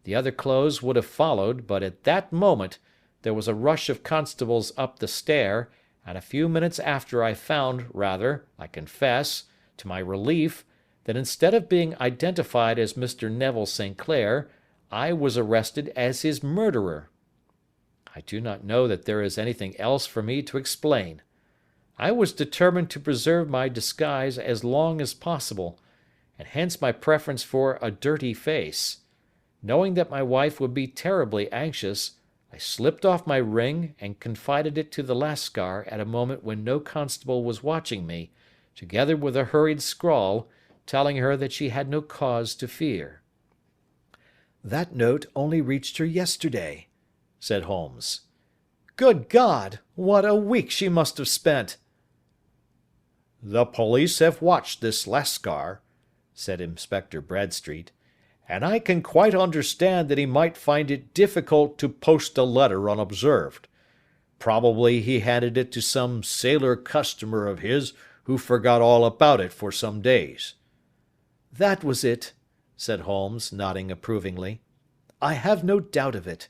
The other clothes would have followed, but at that moment there was a rush of constables up the stair, and a few minutes after I found, rather, I confess, to my relief, that instead of being identified as Mr. Neville St. Clair, I was arrested as his murderer. I do not know that there is anything else for me to explain. I was determined to preserve my disguise as long as possible, and hence my preference for a dirty face. Knowing that my wife would be terribly anxious, I slipped off my ring and confided it to the Lascar at a moment when no constable was watching me, together with a hurried scrawl, telling her that she had no cause to fear. "That note only reached her yesterday," said Holmes. "Good God! What a week she must have spent!" "The police have watched this Lascar," said Inspector Bradstreet, "and I can quite understand that he might find it difficult to post a letter unobserved. Probably he handed it to some sailor customer of his who forgot all about it for some days." "That was it," said Holmes, nodding approvingly. "I have no doubt of it.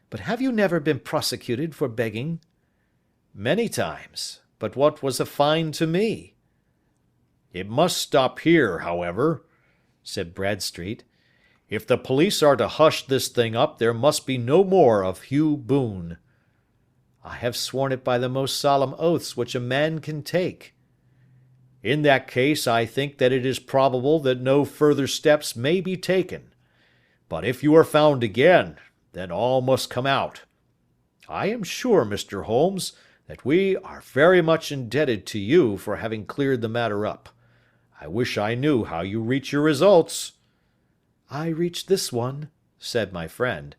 But have you never been prosecuted for begging?" "Many times. But what was a fine to me?" "It must stop here, however," said Bradstreet. "If the police are to hush this thing up, there must be no more of Hugh Boone." "I have sworn it by the most solemn oaths which a man can take." "In that case I think that it is probable that no further steps may be taken. But if you are found again, then all must come out. I am sure, Mr. Holmes, that we are very much indebted to you for having cleared the matter up. I wish I knew how you reach your results." "I reach this one," said my friend,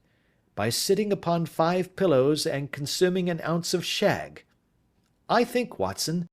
"by sitting upon 5 pillows and consuming an ounce of shag. I think, Watson,